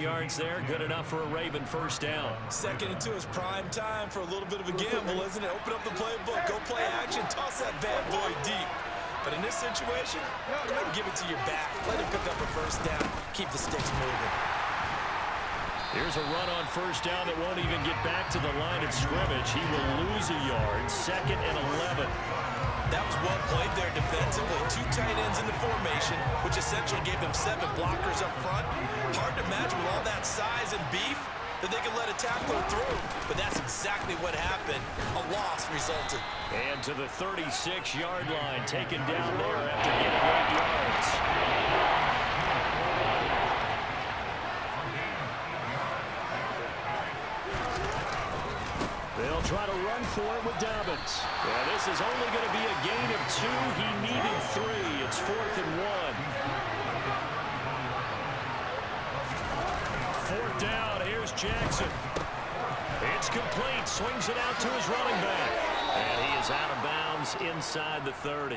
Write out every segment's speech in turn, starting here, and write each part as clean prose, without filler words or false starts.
Yards there, good enough for a Raven first down. Second into his prime time for a little bit of a gamble, isn't it? Open up the playbook, go play action, toss that bad boy deep. But in this situation, give it to your back. Let him pick up a first down. Keep the sticks moving. Here's a run on first down that won't even get back to the line of scrimmage. He will lose a yard, 2nd and 11. That was well played there defensively. 2 tight ends in the formation, which essentially gave them 7 blockers up front. Hard to imagine with all that size and beef that they could let a tackler through. But that's exactly what happened. A loss resulted. And to the 36-yard line, taken down there after getting 8 yards. They'll try to run for it with Dobbins. Yeah, this is only going to be a gain of 2. He needed 3. It's 4th and 1. 4th down. Here's Jackson. It's complete. Swings it out to his running back. And he is out of bounds inside the 30.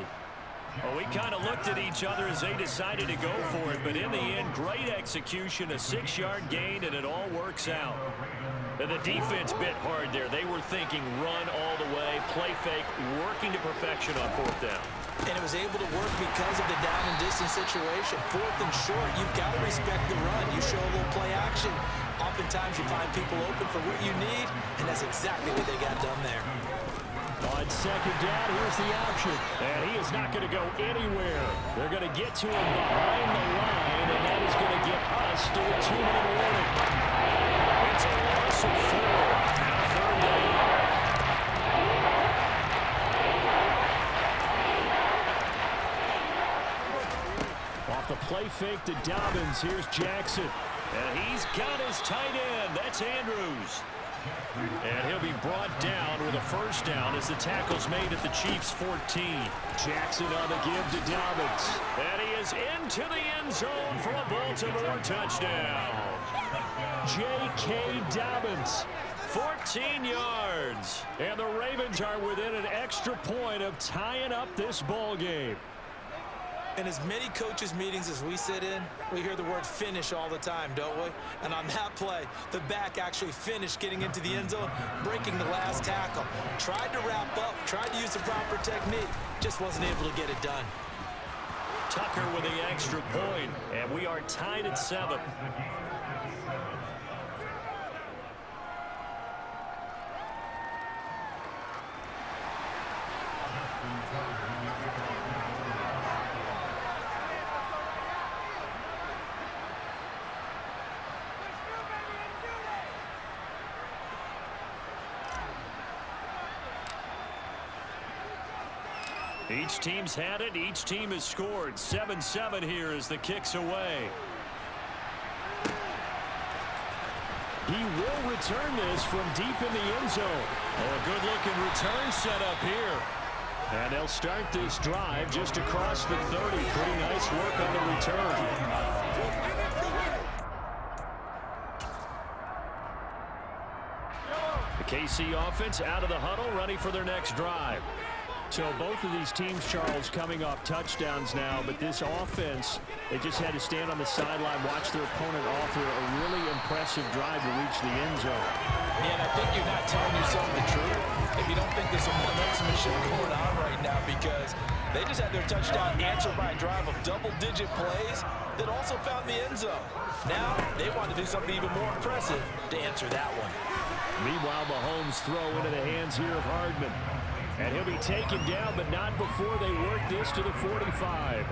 Well, we kind of looked at each other as they decided to go for it. But in the end, great execution, a 6-yard gain, and it all works out. And the defense bit hard there. They were thinking run all the way, play fake, working to perfection on 4th down. And it was able to work because of the down and distance situation. 4th and short, you've got to respect the run. You show a little play action. Oftentimes you find people open for what you need, and that's exactly what they got done there. On 2nd down, here's the option. And he is not going to go anywhere. They're going to get to him behind the line, and that is going to get us to a 2-minute warning. It's a loss of 4. Now 3rd down. Off the play fake to Dobbins, here's Jackson. And he's got his tight end. That's Andrews. And he'll be brought down with a first down as the tackle's made at the Chiefs' 14. Jackson on the give to Dobbins. And he is into the end zone for a Baltimore touchdown. J.K. Dobbins, 14 yards. And the Ravens are within an extra point of tying up this ball game. In as many coaches' meetings as we sit in, we hear the word finish all the time, don't we? And on that play, the back actually finished getting into the end zone, breaking the last tackle. Tried to wrap up, tried to use the proper technique, just wasn't able to get it done. Tucker with the extra point, and we are tied at 7. Each team's had it. Each team has scored. 7-7 here as the kick's away. He will return this from deep in the end zone. Oh, a good-looking return set up here. And they'll start this drive just across the 30. Pretty nice work on the return. The KC offense out of the huddle, ready for their next drive. So both of these teams, Charles, coming off touchdowns now, but this offense, they just had to stand on the sideline, watch their opponent offer a really impressive drive to reach the end zone. Yeah, and I think you're not telling yourself the truth if you don't think there's some momentum going on right now, because they just had their touchdown answered by a drive of double-digit plays that also found the end zone. Now they want to do something even more impressive to answer that one. Meanwhile, Mahomes throw into the hands here of Hardman. And he'll be taken down, but not before they work this to the 45.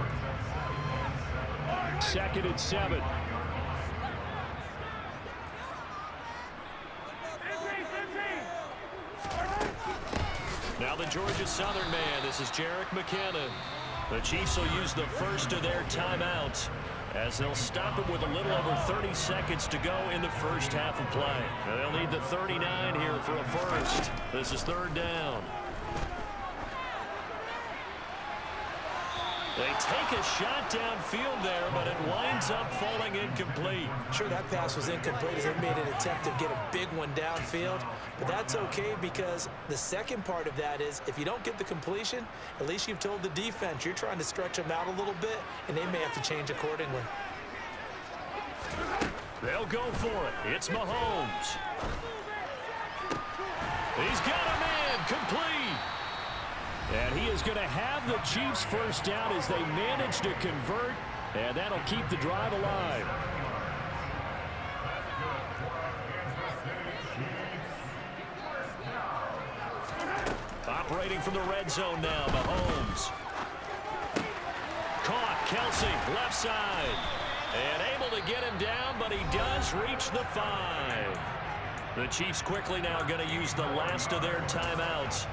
2nd and 7. Now the Georgia Southern man. This is Jerick McKinnon. The Chiefs will use the first of their timeouts as they'll stop it with a little over 30 seconds to go in the first half of play. And they'll need the 39 here for a first. This is 3rd down. They take a shot downfield there, but it winds up falling incomplete. Sure, that pass was incomplete as they made an attempt to get a big one downfield, but that's okay because the second part of that is if you don't get the completion, at least you've told the defense you're trying to stretch them out a little bit, and they may have to change accordingly. They'll go for it. It's Mahomes. He's got a man complete. And he is going to have the Chiefs first down as they manage to convert, and that'll keep the drive alive. Operating from the red zone now, Mahomes. Caught, Kelsey, left side. And able to get him down, but he does reach the 5. The Chiefs quickly now going to use the last of their timeouts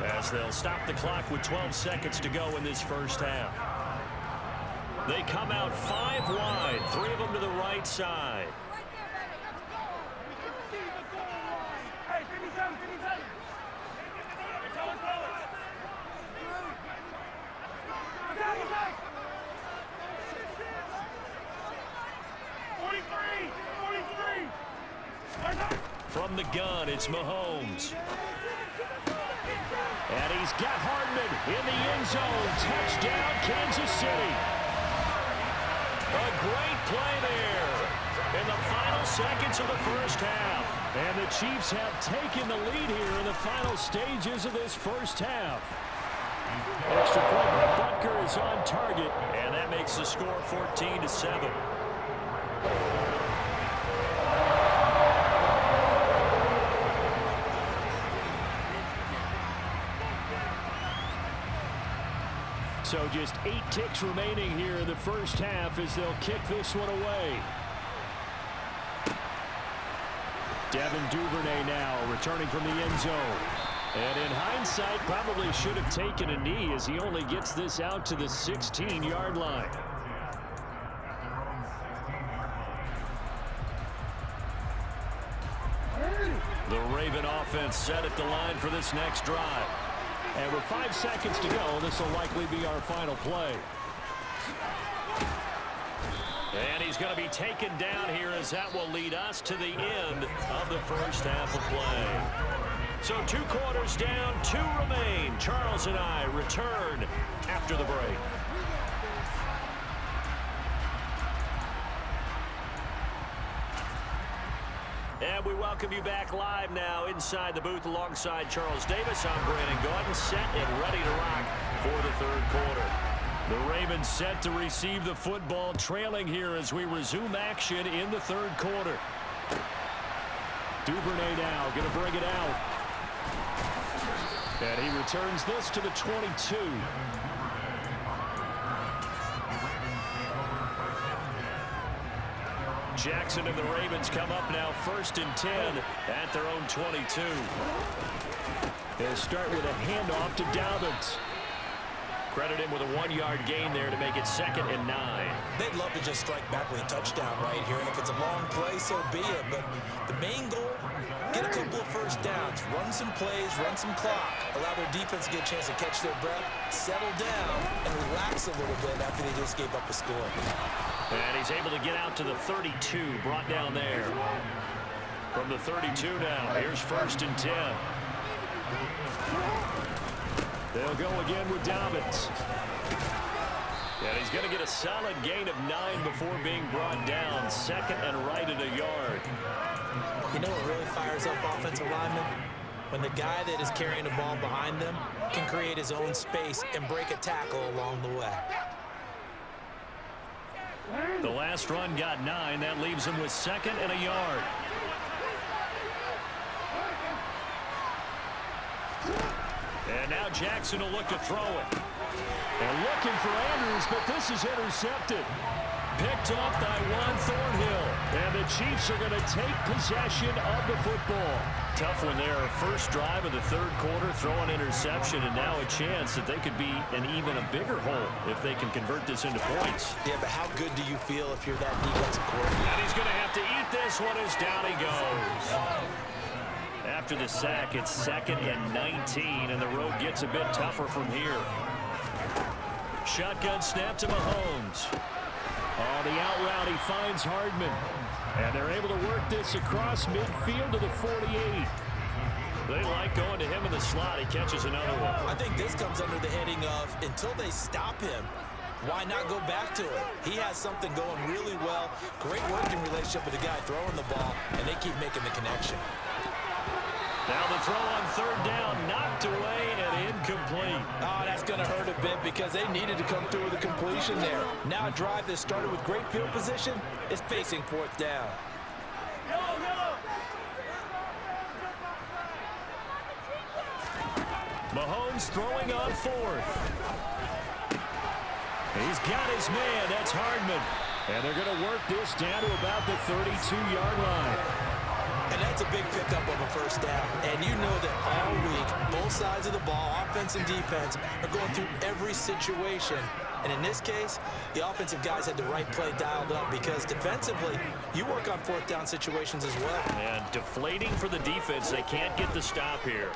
as they'll stop the clock with 12 seconds to go in this first half. They come out 5 wide, 3 of them to the right side. From the gun, it's Mahomes. And he's got Hardman in the end zone. Touchdown, Kansas City. A great play there in the final seconds of the first half. And the Chiefs have taken the lead here in the final stages of this first half. Extra point by Butker is on target, and that makes the score 14-7. So just 8 ticks remaining here in the first half as they'll kick this one away. Devin Duvernay now returning from the end zone. And in hindsight, probably should have taken a knee as he only gets this out to the 16-yard line. The Raven offense set at the line for this next drive. And with 5 seconds to go, this will likely be our final play. And he's going to be taken down here as that will lead us to the end of the first half of play. So 2 quarters down, 2 remain. Charles and I return after the break. And we welcome you back live now inside the booth alongside Charles Davis. I'm Brandon Gordon, set and ready to rock for the third quarter. The Ravens set to receive the football, trailing here as we resume action in the third quarter. Duvernay now going to bring it out. And he returns this to the 22. Jackson and the Ravens come up now 1st and 10 at their own 22. They'll start with a handoff to Dobbins. Credit him with a 1-yard gain there to make it 2nd and 9. They'd love to just strike back with a touchdown right here, and if it's a long play, so be it. But the main goal, get a couple of first downs, run some plays, run some clock, allow their defense to get a chance to catch their breath, settle down, and relax a little bit after they just gave up a score. And he's able to get out to the 32, brought down there. From the 32 now, here's 1st and 10. They'll go again with Dobbins. And he's going to get a solid gain of 9 before being brought down. 2nd and right at a yard. You know what really fires up offensive linemen? When the guy that is carrying the ball behind them can create his own space and break a tackle along the way. The last run got 9. That leaves him with 2nd and a yard. And now Jackson will look to throw it. And looking for Andrews, but this is intercepted. Picked off by Juan Thornhill. And the Chiefs are going to take possession of the football. Tough one there. First drive of the third quarter, throw an interception, and now a chance that they could be in even a bigger hole if they can convert this into points. Yeah, but how good do you feel if you're that defensive coordinator? And he's going to have to eat this one as down he goes. After the sack, it's 2nd and 19, and the road gets a bit tougher from here. Shotgun snap to Mahomes. On the out route, he finds Hardman. And they're able to work this across midfield to the 48. They like going to him in the slot. He catches another one. I think this comes under the heading of, until they stop him, Why not go back to it? He has something going really well. Great working relationship with the guy throwing the ball, and they keep making the connection. Now the throw on third down, knocked away and incomplete. Oh, that's going to hurt a bit because they needed to come through with a completion there. Now a drive that started with great field position is facing fourth down. Mahomes throwing on fourth. He's got his man. That's Hardman. And they're going to work this down to about the 32-yard line. And that's a big pickup of a first down. And you know that all week, both sides of the ball, offense and defense, are going through every situation. And in this case, the offensive guys had the right play dialed up because defensively, you work on fourth down situations as well. And deflating for the defense. They can't get the stop here.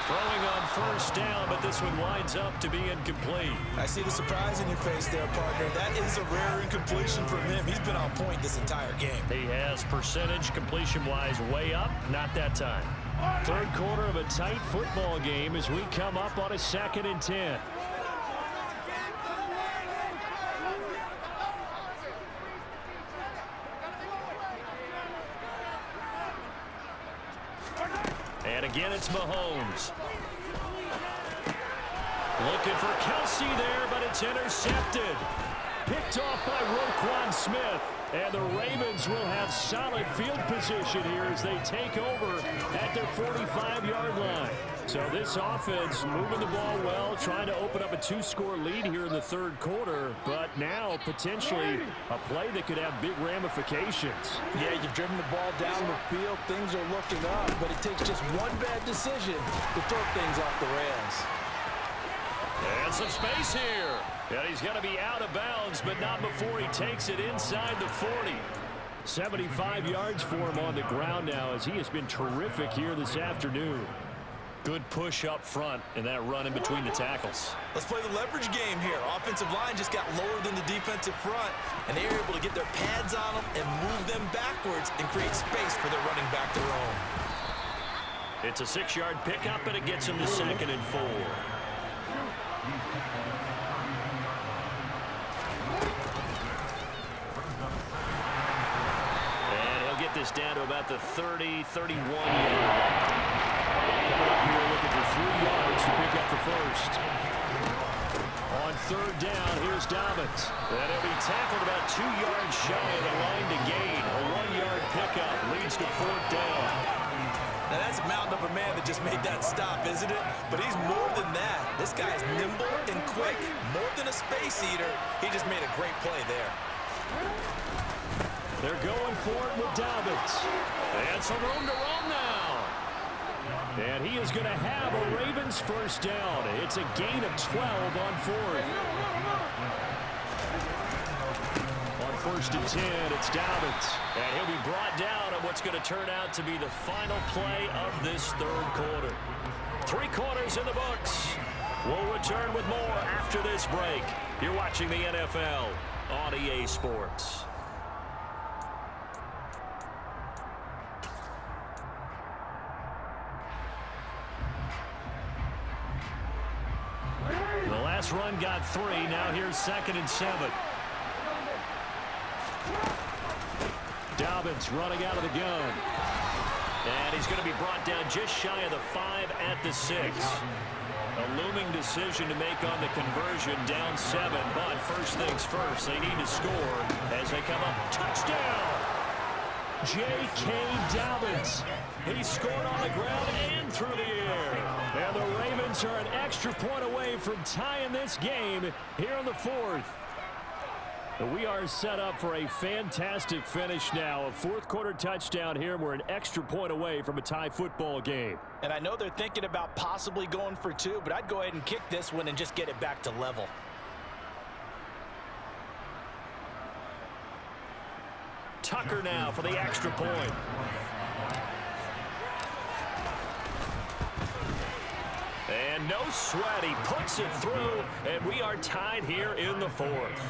Throwing on first down, but this one winds up to be incomplete. I see the surprise in your face there, partner. That is a rare incompletion from him. He's been on point this entire game. He has percentage completion-wise way up, not that time. Third quarter of a tight football game as we come up on a 2nd and 10. And again, it's Mahomes. Looking for Kelsey there, but it's intercepted. Picked off by Roquan Smith. And the Ravens will have solid field position here as they take over at their 45-yard line. So this offense moving the ball well, trying to open up a 2-score lead here in the third quarter, but now potentially a play that could have big ramifications. Yeah, you've driven the ball down the field. Things are looking up, but it takes just one bad decision to throw things off the rails. And some space here. And he's going to be out of bounds, but not before he takes it inside the 40. 75 yards for him on the ground now as he has been terrific here this afternoon. Good push up front and that run in between the tackles. Let's play the leverage game here. Offensive line just got lower than the defensive front, and they were able to get their pads on them and move them backwards and create space for their running back to roam. It's a 6-yard pickup, and it gets him to 2nd and 4. This down to about the 30, 31 yard line. Coming up here looking for 3 yards to pick up the first. On third down, here's Dobbins. And he'll be tackled about 2 yards shy of the line to gain. A 1-yard pickup leads to fourth down. Now that's a mountain of a man that just made that stop, isn't it? But he's more than that. This guy is nimble and quick. More than a space eater. He just made a great play there. They're going for it with Dobbins. And some room to run now. And he is going to have a Ravens first down. It's a gain of 12 on fourth. On 1st and 10, it's Dobbins. And he'll be brought down on what's going to turn out to be the final play of this third quarter. 3 quarters in the books. We'll return with more after this break. You're watching the NFL on EA Sports. Run got 3. Now here's 2nd and 7. Dobbins running out of the gun. And he's going to be brought down just shy of the 5 at the 6. A looming decision to make on the conversion, down 7. But first things first, they need to score as they come up. Touchdown! J.K. Dobbins. He scored on the ground and through the air. And the Ravens are an extra point away from tying this game here in the 4th. We are set up for a fantastic finish now. A 4th quarter touchdown here. We're an extra point away from a tie football game. And I know they're thinking about possibly going for 2, but I'd go ahead and kick this one and just get it back to level. Tucker now for the extra point. And no sweat. He puts it through, and we are tied here in the 4th.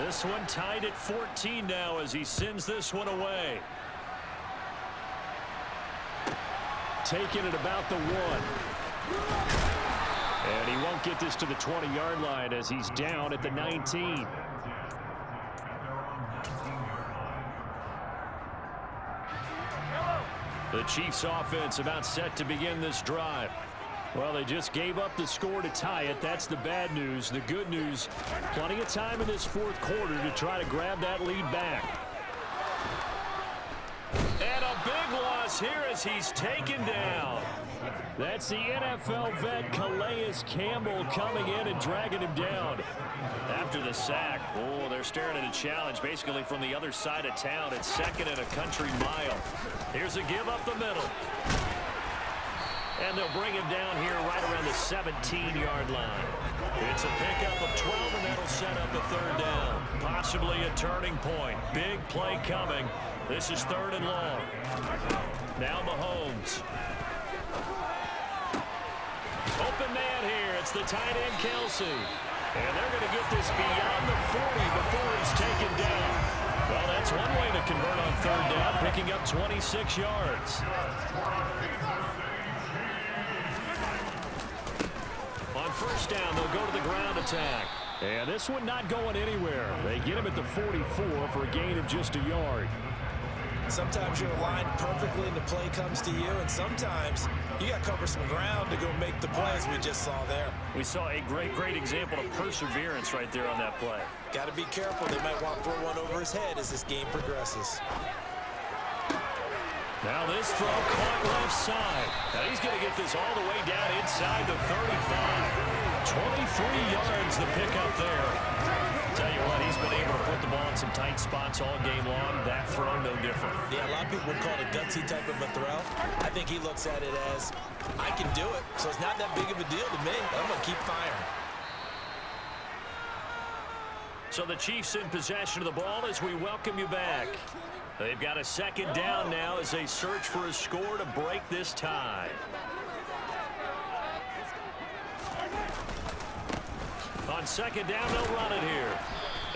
This one tied at 14 now as he sends this one away. Taking it about the 1. And he won't get this to the 20-yard line as he's down at the 19. The Chiefs offense about set to begin this drive. Well, they just gave up the score to tie it. That's the bad news. The good news, plenty of time in this fourth quarter to try to grab that lead back. And a big loss here as he's taken down. That's the NFL vet Calais Campbell coming in and dragging him down. After the sack, oh, they're staring at a challenge basically from the other side of town. It's second and a country mile. Here's a give up the middle. And they'll bring him down here right around the 17-yard line. It's a pickup of 12, and that'll set up a third down. Possibly a turning point. Big play coming. This is third and long. Now Mahomes. Open man here. It's the tight end, Kelsey. And they're going to get this beyond the 40 before he's taken down. Well, that's one way to convert on third down, picking up 26 yards. On first down, they'll go to the ground attack. And this one not going anywhere. They get him at the 44 for a gain of just a yard. Sometimes you're aligned perfectly and the play comes to you, and sometimes you got to cover some ground to go make the plays we just saw there. We saw a great example of perseverance right there on that play. Got to be careful. They might want to throw one over his head as this game progresses. Now this throw caught left side. Now he's going to get this all the way down inside the 35. 23 yards the pickup there. Tell you what, he's been able to put the ball in some tight spots all game long. That throw, no different. Yeah, a lot of people would call it a gutsy type of a throw. I think he looks at it as, I can do it, so it's not that big of a deal to me. I'm going to keep firing. So the Chiefs in possession of the ball as we welcome you back. They've got a second down now as they search for a score to break this tie. On second down, they'll run it here.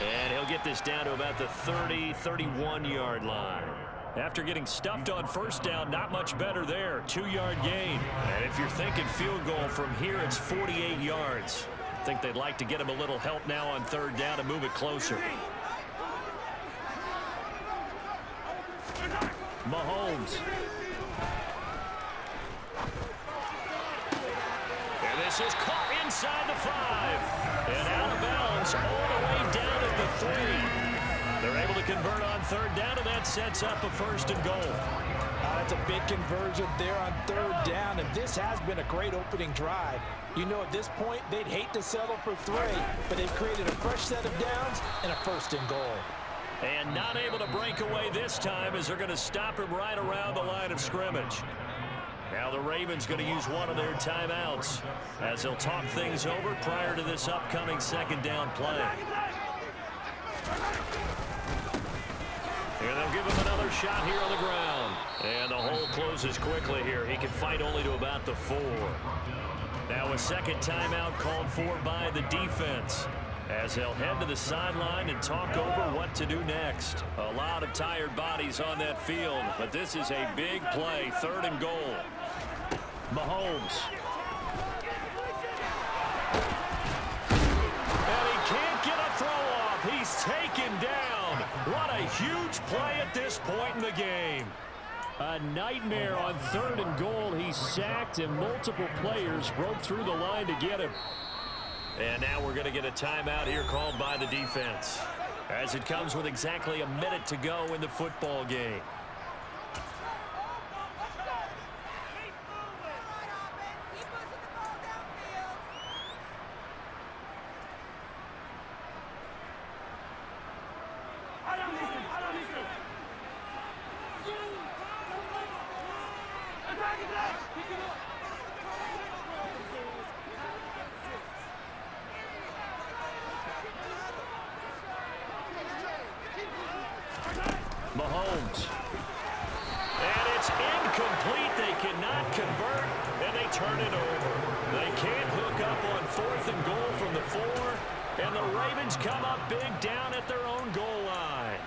And he'll get this down to about the 30, 31-yard line. After getting stuffed on first down, not much better there. 2-yard gain. And if you're thinking field goal from here, it's 48 yards. I think they'd like to get him a little help now on third down to move it closer. Mahomes. And this is caught inside the 5. And out of bounds all the way down at the 3. They're able to convert on third down, and that sets up a first and goal. That's a big conversion there on third down, and this has been a great opening drive. You know, at this point, they'd hate to settle for 3, but they've created a fresh set of downs and a first and goal. And not able to break away this time as they're going to stop him right around the line of scrimmage. Now the Ravens going to use one of their timeouts as they'll talk things over prior to this upcoming second down play. Here they'll give him another shot here on the ground. And the hole closes quickly here. He can fight only to about the 4. Now a second timeout called for by the defense, as they'll head to the sideline and talk over what to do next. A lot of tired bodies on that field, but this is a big play, third and goal. Mahomes. And he can't get a throw off. He's taken down. What a huge play at this point in the game. A nightmare on third and goal. He's sacked, and multiple players broke through the line to get him. And now we're going to get a timeout here called by the defense, as it comes with exactly a minute to go in the football game. Mahomes. And it's incomplete. They cannot convert, and they turn it over. They can't hook up on fourth and goal from the 4. And the Ravens come up big down at their own goal line.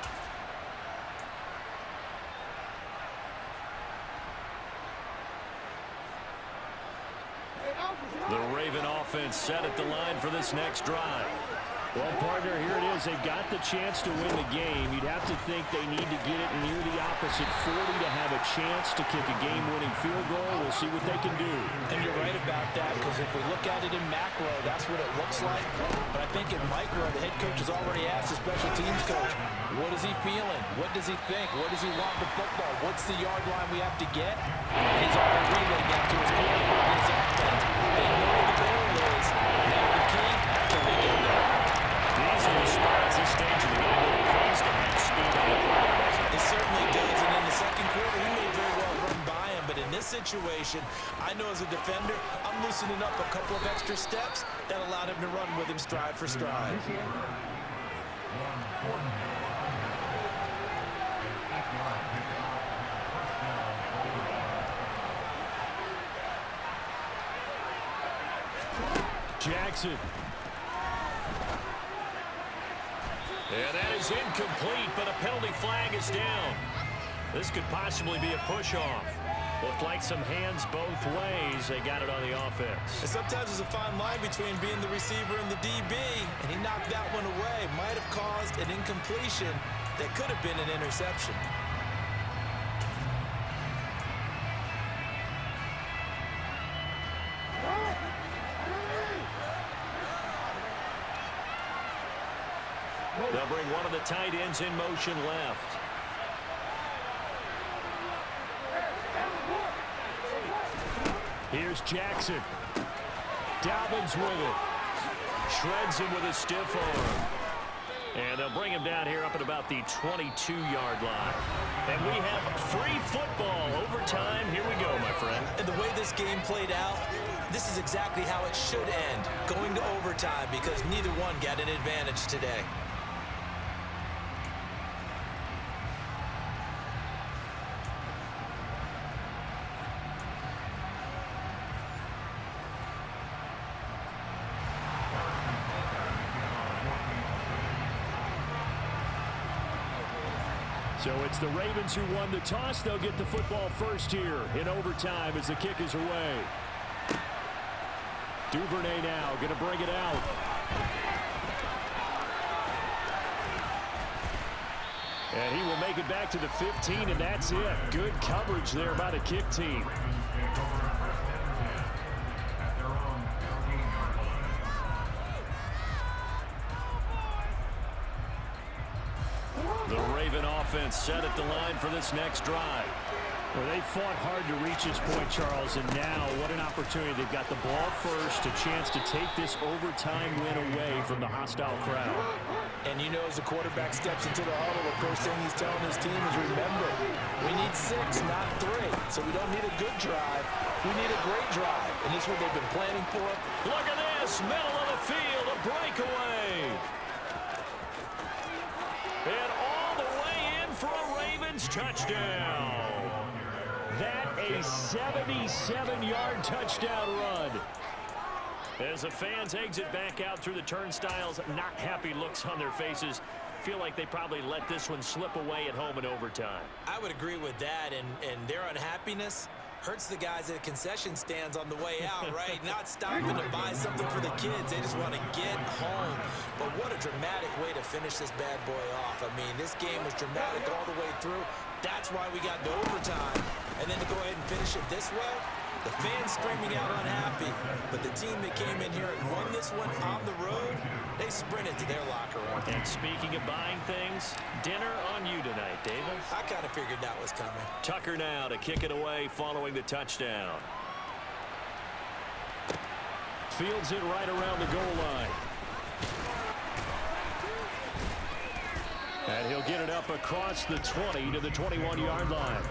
The Raven offense set at the line for this next drive. Well, partner, here it is. They've got the chance to win the game. You'd have to think they need to get it near the opposite 40 to have a chance to kick a game-winning field goal. We'll see what they can do. And you're right about that, because if we look at it in macro, that's what it looks like. But I think in micro, the head coach has already asked the special teams coach, what is he feeling? What does he think? What does he want the football? What's the yard line we have to get? And he's already relayed that to his quarterback and his offense. They know the goal is. Now the key, can they get there? These are the spots this stage of the game where it pays to have speed on the quarterback. It certainly does, and in the second quarter, he may very well run by him, but in this situation, I know as a defender, I'm loosening up a couple of extra steps that allowed him to run with him stride for stride. Jackson. And that is incomplete, but a penalty flag is down. This could possibly be a push-off. Looked like some hands both ways. They got it on the offense. And sometimes there's a fine line between being the receiver and the DB, and he knocked that one away. Might have caused an incompletion that could have been an interception. They'll bring one of the tight ends in motion left. Here's Jackson. Dobbins with it. Shreds him with a stiff arm. And they'll bring him down here up at about the 22-yard line. And we have free football. Overtime. Here we go, my friend. And the way this game played out, this is exactly how it should end. Going to overtime because neither one got an advantage today. So it's the Ravens who won the toss. They'll get the football first here in overtime as the kick is away. Duvernay now going to bring it out. And he will make it back to the 15, and that's it. Good coverage there by the kick team. The Raven offense set at the line for this next drive. Well, they fought hard to reach this point, Charles, and now what an opportunity. They've got the ball first, a chance to take this overtime win away from the hostile crowd. And you know, as the quarterback steps into the huddle, the first thing he's telling his team is, remember, we need 6, not 3. So we don't need a good drive. We need a great drive. And this is what they've been planning for. Look at this, middle of the field, a breakaway. And all the way in for a Ravens touchdown. That a 77-yard touchdown run. As the fans exit back out through the turnstiles, not happy looks on their faces. Feel like they probably let this one slip away at home in overtime. I would agree with that, and their unhappiness hurts the guys at concession stands on the way out, right? Not stopping to buy something for the kids. They just want to get home. But what a dramatic way to finish this bad boy off. I mean, this game was dramatic all the way through. That's why we got to overtime. And then to go ahead and finish it this way, the fans screaming out unhappy. But the team that came in here and won this one on the road, they sprinted to their locker room. And speaking of buying things, dinner on you tonight, Davis. I kind of figured that was coming. Tucker now to kick it away following the touchdown. Fields it right around the goal line. And he'll get it up across the 20 to the 21-yard line.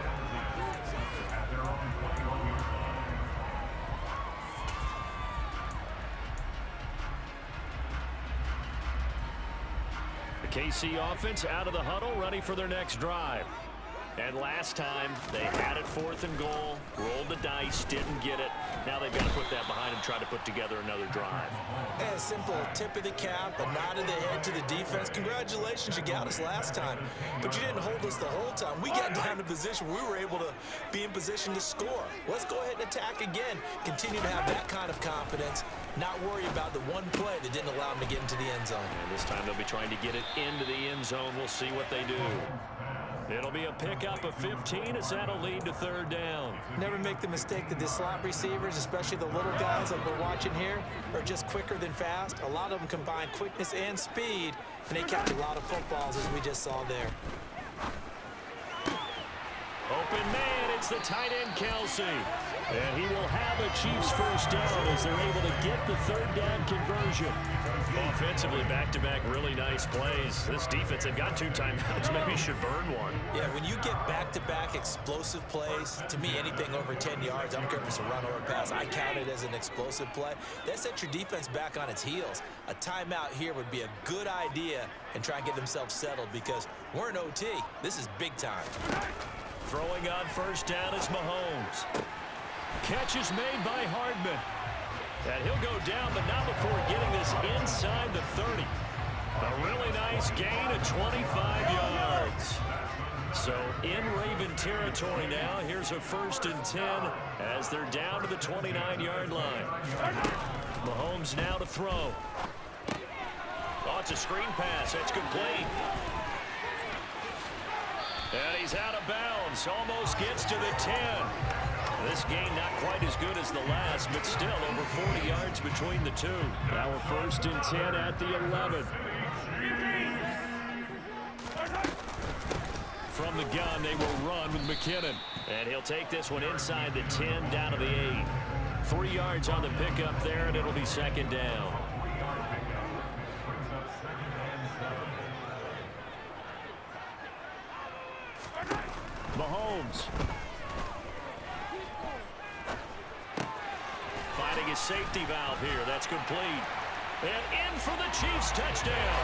KC offense out of the huddle, ready for their next drive. And last time, they had it 4th and goal, rolled the dice, didn't get it. Now they've got to put that behind them, try to put together another drive. A simple tip of the cap, a nod of the head to the defense. Congratulations, you got us last time, but you didn't hold us the whole time. We got down to position where we were able to be in position to score. Let's go ahead and attack again. Continue to have that kind of confidence, not worry about the one play that didn't allow them to get into the end zone. And this time they'll be trying to get it into the end zone. We'll see what they do. It'll be a pickup of 15 as that'll lead to third down. Never make the mistake that the slot receivers, especially the little guys like we're watching here, are just quicker than fast. A lot of them combine quickness and speed, and they catch a lot of footballs, as we just saw there. Open man, it's the tight end, Kelsey. And he will have a Chiefs first down as they're able to get the third down conversion. Offensively, back-to-back really nice plays. This defense, they've got 2 timeouts, maybe should burn one. Yeah, when you get back-to-back explosive plays, to me, anything over 10 yards, I don't care if it's a run or a pass, I count it as an explosive play. That sets your defense back on its heels. A timeout here would be a good idea and try and get themselves settled because we're in OT. This is big time. Throwing on first down is Mahomes. Catch is made by Hardman. And he'll go down, but not before getting this inside the 30. A really nice gain of 25 yards. So in Raven territory now, here's a 1st and 10 as they're down to the 29-yard line. Mahomes now to throw. Oh, it's a screen pass. That's complete. And he's out of bounds. Almost gets to the 10. This game not quite as good as the last, but still over 40 yards between the two. Now a 1st and 10 at the 11. From the gun, they will run with McKinnon. And he'll take this one inside the 10, down to the 8. 3 yards on the pickup there, and it'll be 2nd down. Mahomes. Finding his safety valve here. That's complete. And in for the Chiefs touchdown.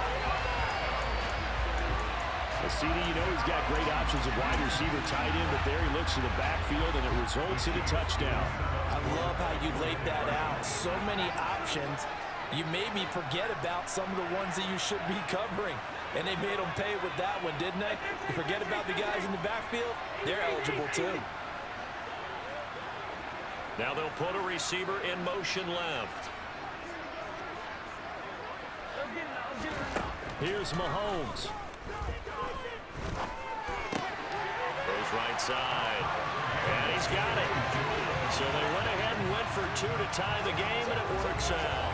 CD, you know he's got great options of wide receiver, tight end, but there he looks to the backfield, and it results in a touchdown. I love how you laid that out. So many options. You made me forget about some of the ones that you should be covering. And they made them pay with that one, didn't they? You forget about the guys in the backfield, they're eligible too. Now they'll put a receiver in motion left. Here's Mahomes. Goes right side. And he's got it. So they went ahead and went for 2 to tie the game, and it works out.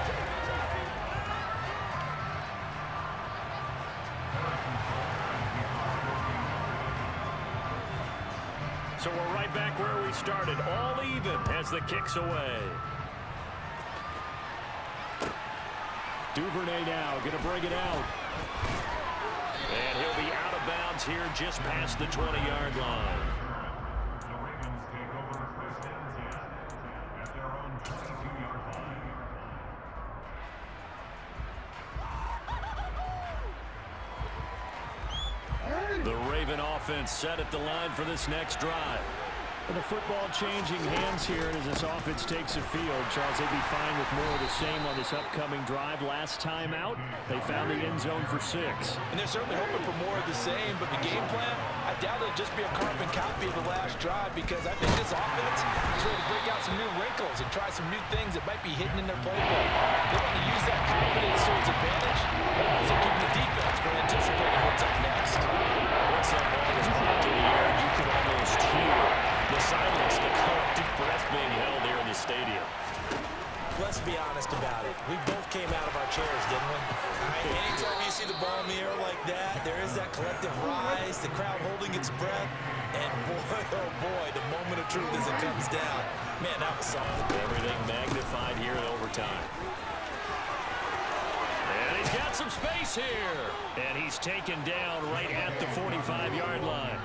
So we're right back where we started, all even as the kick's away. Duvernay now going to bring it out. And he'll be out of bounds here just past the 20-yard line. The Raven offense set at the line for this next drive. And the football changing hands here as this offense takes the field. Charles, they'd be fine with more of the same on this upcoming drive. Last time out, they found the end zone for 6. And they're certainly hoping for more of the same, but the game plan, I doubt it'll just be a carbon copy of the last drive because I think this offense is ready to break out some new wrinkles and try some new things that might be hidden in their playbook. They want to use that confidence to its advantage, also keep the defense from anticipating what's up next. Once that ball was popped in the air, you could almost hear the silence, the collective breath being held here in the stadium. Let's be honest about it. We both came out of our chairs, didn't we? Anytime you see the ball in the air like that, there is that collective rise, the crowd holding its breath, and boy, oh boy, the moment of truth as it comes down. Man, that was something. Everything magnified here in overtime. And he's got some space here. And he's taken down right at the 45-yard line.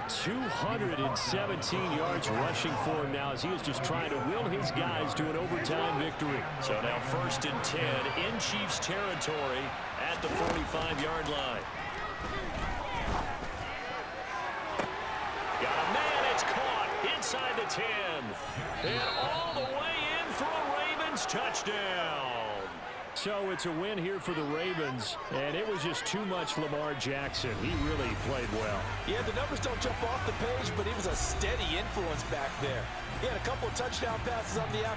217 yards rushing for him now as he is just trying to will his guys to an overtime victory. So now 1st and 10 in Chiefs territory at the 45-yard line. Got a man, it's caught inside the 10. And all the way in for a Ravens touchdown. So it's a win here for the Ravens, and it was just too much Lamar Jackson. He really played well. Yeah, the numbers don't jump off the page, but he was a steady influence back there. He had a couple of touchdown passes on the